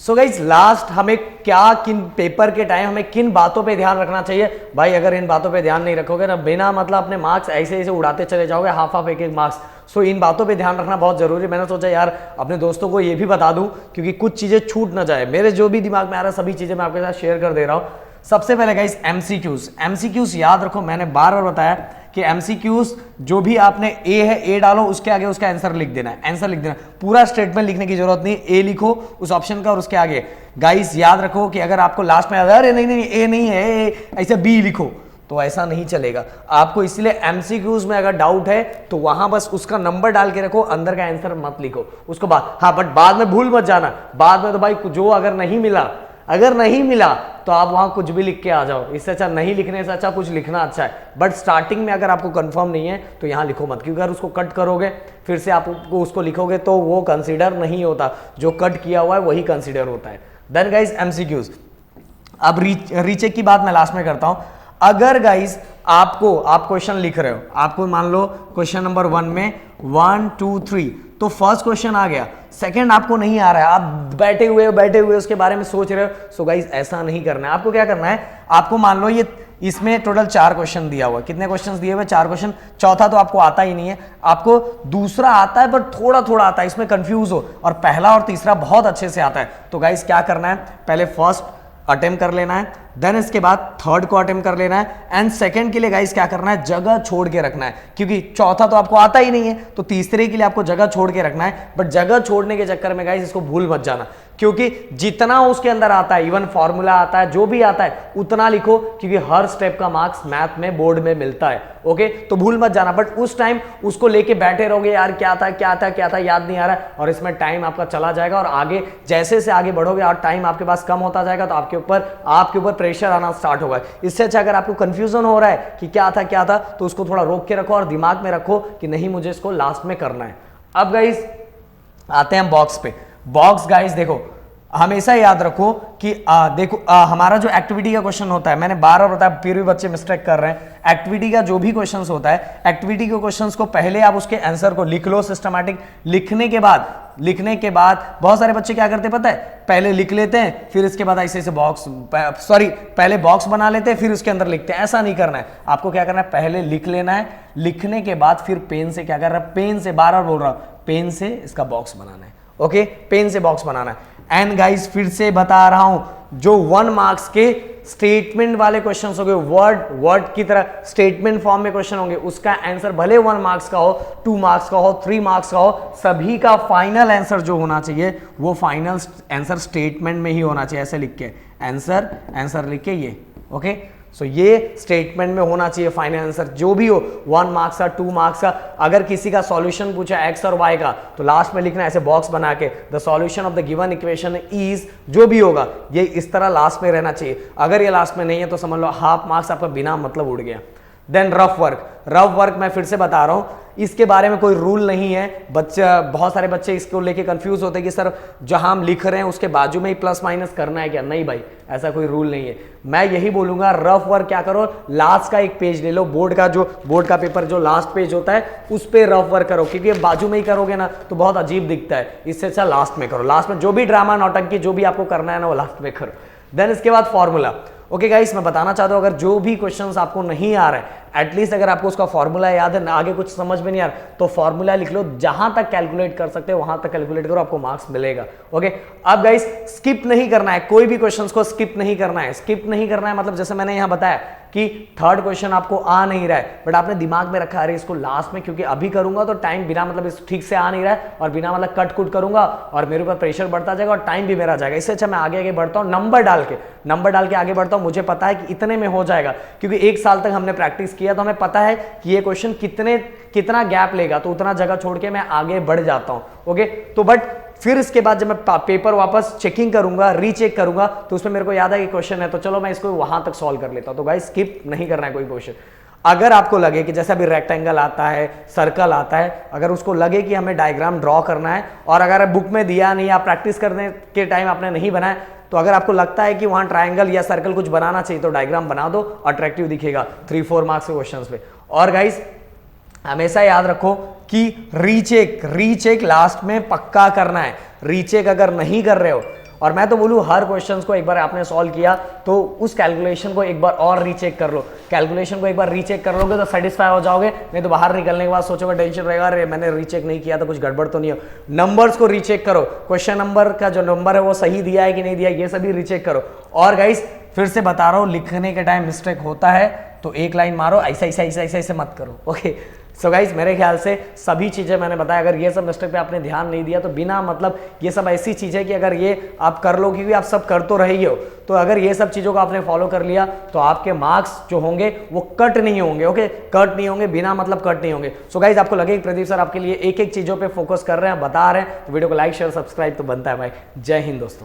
So guys last हमें क्या किन पेपर के टाइम हमें किन बातों पे ध्यान रखना चाहिए भाई। अगर इन बातों पे ध्यान नहीं रखोगे ना, बिना मतलब अपने मार्क्स ऐसे ऐसे उड़ाते चले जाओगे, हाफ हाफ एक एक मार्क्स। सो इन बातों पे ध्यान रखना बहुत जरूरी है। मैंने सोचा यार अपने दोस्तों को ये भी बता दूं, क्योंकि कुछ चीजें छूट ना जाए। मेरे जो भी दिमाग में आ रहा है सभी चीजें मैं आपके साथ शेयर कर दे रहा हूं। सबसे पहले गाइस एमसीक्यूज याद रखो। मैंने बार बार बताया कि एमसीक्यूज जो भी आपने ए है, ए डालो, उसके आगे उसका आंसर लिख देना है। आंसर लिख देना, पूरा स्टेटमेंट लिखने की जरूरत नहीं, ए लिखो उस ऑप्शन का और उसके आगे। गाइस याद रखो कि अगर आपको लास्ट में अरे नहीं नहीं ए नहीं है, ऐसे बी लिखो, तो ऐसा नहीं चलेगा आपको। इसलिए एमसीक्यूज में अगर डाउट है तो वहां बस उसका नंबर डाल के रखो, अंदर का आंसर मत लिखो उसको बाद। हाँ बट बाद में भूल मत जाना, बाद में तो भाई जो अगर नहीं मिला तो आप वहां कुछ भी लिख के आ जाओ। इससे अच्छा नहीं लिखने से अच्छा कुछ लिखना अच्छा है। बट स्टार्टिंग में अगर आपको कंफर्म नहीं है तो यहां लिखो मत, क्योंकि अगर उसको कट करोगे फिर से आप उसको लिखोगे तो वो कंसीडर नहीं होता। जो कट किया हुआ है वही कंसीडर होता है। Then guys MCQs. अब रीचेक की बात मैं लास्ट में करता हूं। अगर गाइस आप क्वेश्चन लिख रहे हो, आपको मान लो क्वेश्चन नंबर 1 में 1 2 3, तो फर्स्ट क्वेश्चन आ गया, सेकंड आपको नहीं आ रहा है, आप बैठे हुए उसके बारे में सोच रहे हो। सो गाइस ऐसा नहीं करना है। आपको क्या करना है, आपको मान लो ये इसमें टोटल 4 क्वेश्चन दिया हुआ है। कितने क्वेश्चन दिए हुए? 4 क्वेश्चन। चौथा तो आपको आता ही नहीं है, आपको दूसरा आता है पर थोड़ा थोड़ा आता है, इसमें कंफ्यूज हो, और पहला और तीसरा बहुत अच्छे से आता है। तो गाइस क्या करना है, पहले फर्स्ट अटेम्प्ट कर लेना है, देन इसके बाद थर्ड को अटेम्प्ट कर लेना है, एंड सेकंड के लिए गाइस क्या करना है, जगह छोड़ के रखना है, क्योंकि चौथा तो आपको आता ही नहीं है, तो तीसरे के लिए आपको जगह छोड़ के रखना है। बट जगह छोड़ने के चक्कर में गाइस इसको भूल मत जाना, क्योंकि जितना उसके अंदर आता है, इवन फॉर्मूला आता है, जो भी आता है उतना लिखो, क्योंकि हर स्टेप का मार्क्स मैथ में बोर्ड में मिलता है। ओके, तो भूल मत जाना। बट उस टाइम उसको लेके बैठे रहोगे, यार क्या था याद नहीं आ रहा है, और इसमें टाइम आपका चला जाएगा। और आगे जैसे से आगे बढ़ोगे और टाइम आपके पास कम होता जाएगा, तो आपके ऊपर प्रेशर आना स्टार्ट होगा। इससे अच्छा अगर आपको कंफ्यूजन हो रहा है कि क्या था, तो उसको थोड़ा रोक के रखो और दिमाग में रखो कि नहीं, मुझे इसको लास्ट में करना है। अब गाइस आते हैं बॉक्स पे। बॉक्स गाइस देखो, हमेशा याद रखो कि देखो हमारा जो एक्टिविटी का क्वेश्चन होता है, मैंने बार बार बताया, फिर भी बच्चे मिस्टेक कर रहे हैं। एक्टिविटी का जो भी क्वेश्चंस होता है, एक्टिविटी के क्वेश्चंस को पहले आप उसके आंसर को लिख लो सिस्टमैटिक। लिखने के बाद बहुत सारे बच्चे क्या करते हैं पता है, पहले लिख लेते हैं, फिर इसके बाद ऐसे पहले बॉक्स बना लेते हैं, फिर उसके अंदर लिखते हैं। ऐसा नहीं करना है, आपको क्या करना है, पहले लिख लेना है, लिखने के बाद फिर पेन से क्या कर रहा है, पेन से बार बार बोल रहा हूं, पेन से इसका बॉक्स बनाना है। ओके, पेन से बॉक्स बनाना है। एंड गाइस फिर से बता रहा हूं, जो 1 मार्क्स के स्टेटमेंट वाले क्वेश्चन होंगे, वर्ड की तरह स्टेटमेंट फॉर्म में क्वेश्चन होंगे, उसका आंसर भले 1 मार्क्स का हो, 2 मार्क्स का हो, 3 मार्क्स का हो, सभी का फाइनल आंसर जो होना चाहिए वो फाइनल आंसर स्टेटमेंट में ही होना चाहिए। ऐसे लिख के आंसर लिख के ये। ओके, सो ये स्टेटमेंट में होना चाहिए फाइनल आंसर, जो भी हो, 1 मार्क्स का, 2 मार्क्स का। अगर किसी का सॉल्यूशन पूछा एक्स और वाई का, तो लास्ट में लिखना है ऐसे बॉक्स बना के, the solution of the given equation is, जो भी होगा ये इस तरह लास्ट में रहना चाहिए। अगर ये लास्ट में नहीं है तो समझ लो हाफ मार्क्स आपका बिना मतलब उड़ गया। देन रफ वर्क मैं फिर से बता रहा हूं, इसके बारे में कोई रूल नहीं है। बहुत सारे बच्चे इसको लेके कंफ्यूज होते हैं कि सर जहां हम लिख रहे हैं उसके बाजू में ही प्लस माइनस करना है क्या? नहीं भाई, ऐसा कोई रूल नहीं है। मैं यही बोलूंगा, रफ वर्क क्या करो, लास्ट का एक पेज ले लो, बोर्ड का पेपर जो लास्ट पेज होता है उस पे रफ वर्क करो, क्योंकि बाजू में ही करोगे ना तो बहुत अजीब दिखता है। इससे अच्छा लास्ट में करो, लास्ट में जो भी ड्रामा नौटंकी जो भी आपको करना है ना वो लास्ट में करो। देन इसके बाद फॉर्मूला। ओके गाइस, मैं बताना चाहता हूं, अगर जो भी क्वेश्चंस आपको नहीं आ रहा है, एटलीस्ट अगर आपको उसका फॉर्मूला याद है, आगे कुछ समझ में नहीं आ रहा, तो फॉर्मूला लिख लो, जहां तक कैलकुलेट कर सकते हो वहां तक कैलकुलेट करो, आपको मार्क्स मिलेगा। ओके, अब गाइस स्किप नहीं करना है, कोई भी क्वेश्चंस को स्किप नहीं करना है। स्किप नहीं करना है मतलब जैसे मैंने यहां बताया कि थर्ड क्वेश्चन आपको आ नहीं रहा है, बट आपने दिमाग में रखा है इसको लास्ट में, क्योंकि अभी करूंगा तो टाइम बिना मतलब ठीक से आ नहीं रहा है, और बिना मतलब कट कुट करूंगा और मेरे ऊपर प्रेशर बढ़ता जाएगा और टाइम भी मेरा जाएगा। इससे अच्छा मैं आगे बढ़ता हूं, नंबर डाल के आगे बढ़ता हूं। मुझे पता है कि इतने में हो जाएगा, क्योंकि 1 साल तक हमने प्रैक्टिस किया, तो हमें पता है कि ये क्वेश्चन कितना गैप लेगा, तो उतना जगह छोड़ के मैं आगे बढ़ जाता हूं। ओके, तो बट फिर इसके बाद जब मैं पेपर वापस चेकिंग करूंगा, रीचेक करूंगा, तो उसमें मेरे को याद है कि क्वेश्चन है, तो चलो मैं इसको वहां तक सॉल्व कर लेता हूं। तो गाइस स्किप नहीं करना है कोई क्वेश्चन। अगर आपको लगे कि जैसे अभी रेक्टेंगल आता है, सर्कल आता है, अगर उसको लगे कि हमें डायग्राम ड्रॉ करना है और अगर बुक में दिया नहीं, या प्रैक्टिस करने के टाइम आपने नहीं बनाया, तो अगर आपको लगता है कि वहां ट्रायंगल या सर्कल कुछ बनाना चाहिए, तो डायग्राम बना दो, अट्रैक्टिव दिखेगा 3-4 मार्क्स के क्वेश्चंस पे। और गाइस हमेशा याद रखो कि रीचेक लास्ट में पक्का करना है। रीचेक अगर नहीं कर रहे हो और मैं तो बोलूँ हर क्वेश्चन को एक बार आपने सॉल्व किया तो उस कैलकुलेशन को एक बार और रीचेक कर लो, कैलकुलेशन को एक बार रीचेक कर लोगे तो सेटिस्फाई हो जाओगे, नहीं तो बाहर निकलने के बाद सोचोगे, टेंशन रहेगा, अरे मैंने रीचेक नहीं किया तो कुछ गड़बड़ तो नहीं हो। नंबर्स को रीचेक करो, क्वेश्चन नंबर का जो नंबर है वो सही दिया है कि नहीं दिया, ये सभी रीचेक करो। और गाइस फिर से बता रहा हूँ, लिखने के टाइम मिस्टेक होता है तो एक लाइन मारो, ऐसा ऐसा ऐसा ऐसा ऐसे मत करो। ओके सो गाइज मेरे ख्याल से सभी चीज़ें मैंने बताया, अगर ये सब मिस्टेक पे आपने ध्यान नहीं दिया तो बिना मतलब ये सब ऐसी चीज़ है कि अगर ये आप कर लो, क्योंकि आप सब कर तो रही हो, तो अगर ये सब चीज़ों को आपने फॉलो कर लिया तो आपके मार्क्स जो होंगे वो कट नहीं होंगे। ओके कट नहीं होंगे, बिना मतलब कट नहीं होंगे। सो गाइज आपको लगे प्रदीप सर आपके लिए एक एक चीज़ों पर फोकस कर रहे हैं, बता रहे हैं, तो वीडियो को लाइक शेयर सब्सक्राइब तो बनता है भाई। जय हिंद दोस्तों।